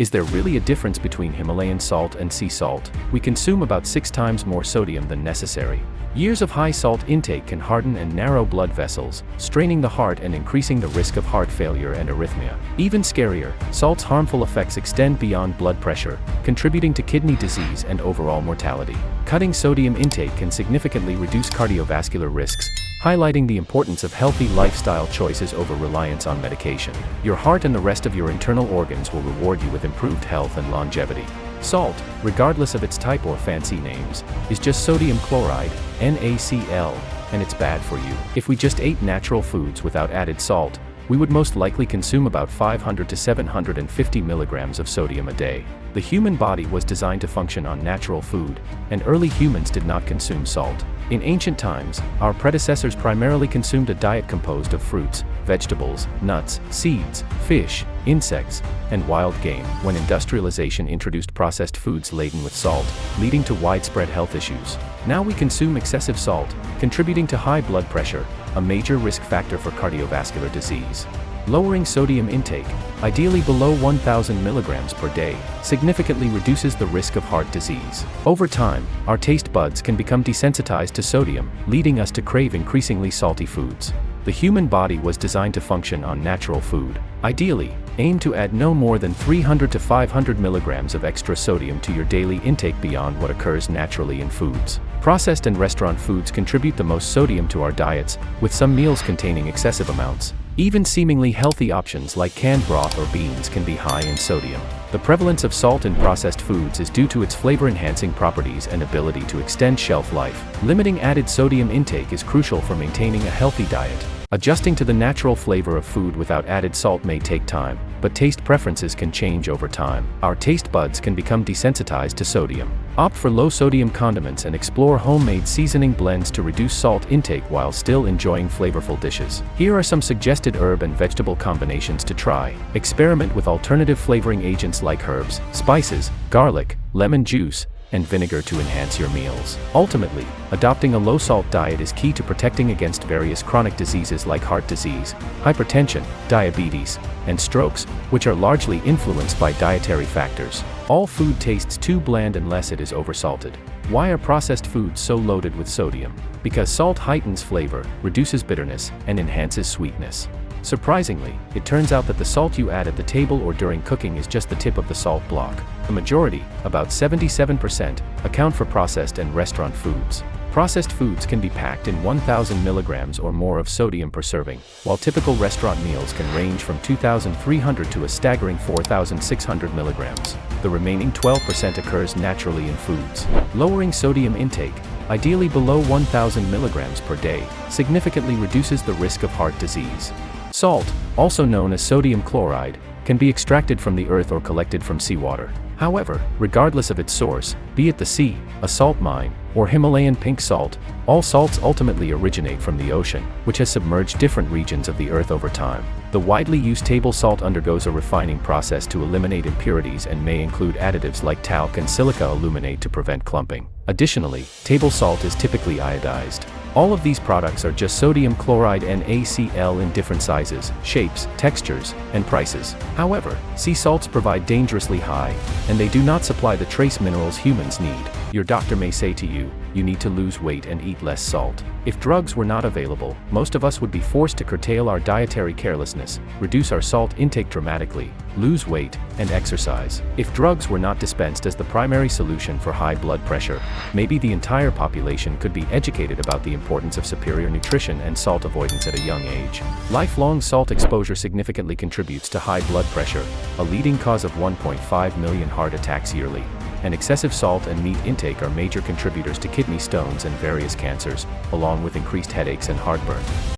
Is there really a difference between Himalayan salt and sea salt? We consume about 6 times more sodium than necessary. Years of high salt intake can harden and narrow blood vessels, straining the heart and increasing the risk of heart failure and arrhythmia. Even scarier, salt's harmful effects extend beyond blood pressure, contributing to kidney disease and overall mortality. Cutting sodium intake can significantly reduce cardiovascular risks, highlighting the importance of healthy lifestyle choices over reliance on medication. Your heart and the rest of your internal organs will reward you with improved health and longevity. Salt, regardless of its type or fancy names, is just sodium chloride, NaCl, and it's bad for you. If we just ate natural foods without added salt, we would most likely consume about 500 to 750 milligrams of sodium a day. The human body was designed to function on natural food, and early humans did not consume salt. In ancient times, our predecessors primarily consumed a diet composed of fruits, vegetables, nuts, seeds, fish, insects, and wild game, when industrialization introduced processed foods laden with salt, leading to widespread health issues. Now we consume excessive salt, contributing to high blood pressure, a major risk factor for cardiovascular disease. Lowering sodium intake, ideally below 1,000 milligrams per day, significantly reduces the risk of heart disease. Over time, our taste buds can become desensitized to sodium, leading us to crave increasingly salty foods. The human body was designed to function on natural food. Ideally, aim to add no more than 300 to 500 milligrams of extra sodium to your daily intake beyond what occurs naturally in foods. Processed and restaurant foods contribute the most sodium to our diets, with some meals containing excessive amounts. Even seemingly healthy options like canned broth or beans can be high in sodium. The prevalence of salt in processed foods is due to its flavor-enhancing properties and ability to extend shelf life. Limiting added sodium intake is crucial for maintaining a healthy diet. Adjusting to the natural flavor of food without added salt may take time, but taste preferences can change over time. Our taste buds can become desensitized to sodium. Opt for low-sodium condiments and explore homemade seasoning blends to reduce salt intake while still enjoying flavorful dishes. Here are some suggested herb and vegetable combinations to try. Experiment with alternative flavoring agents like herbs, spices, garlic, lemon juice, and vinegar to enhance your meals. Ultimately, adopting a low-salt diet is key to protecting against various chronic diseases like heart disease, hypertension, diabetes, and strokes, which are largely influenced by dietary factors. All food tastes too bland unless it is oversalted. Why are processed foods so loaded with sodium? Because salt heightens flavor, reduces bitterness, and enhances sweetness. Surprisingly, it turns out that the salt you add at the table or during cooking is just the tip of the salt block. The majority, about 77%, account for processed and restaurant foods. Processed foods can be packed in 1,000 milligrams or more of sodium per serving, while typical restaurant meals can range from 2,300 to a staggering 4,600 milligrams. The remaining 12% occurs naturally in foods. Lowering sodium intake, ideally below 1,000 milligrams per day, significantly reduces the risk of heart disease. Salt, also known as sodium chloride, can be extracted from the earth or collected from seawater. However, regardless of its source, be it the sea, a salt mine, or Himalayan pink salt, all salts ultimately originate from the ocean, which has submerged different regions of the earth over time. The widely used table salt undergoes a refining process to eliminate impurities and may include additives like talc and silica aluminate to prevent clumping. Additionally, table salt is typically iodized. All of these products are just sodium chloride NaCl in different sizes, shapes, textures, and prices. However, sea salts provide dangerously high, and they do not supply the trace minerals humans need. Your doctor may say to you, you need to lose weight and eat less salt. If drugs were not available, most of us would be forced to curtail our dietary carelessness, reduce our salt intake dramatically, lose weight, and exercise. If drugs were not dispensed as the primary solution for high blood pressure, maybe the entire population could be educated about the importance of superior nutrition and salt avoidance at a young age. Lifelong salt exposure significantly contributes to high blood pressure, a leading cause of 1.5 million heart attacks yearly. And excessive salt and meat intake are major contributors to kidney stones and various cancers, along with increased headaches and heartburn.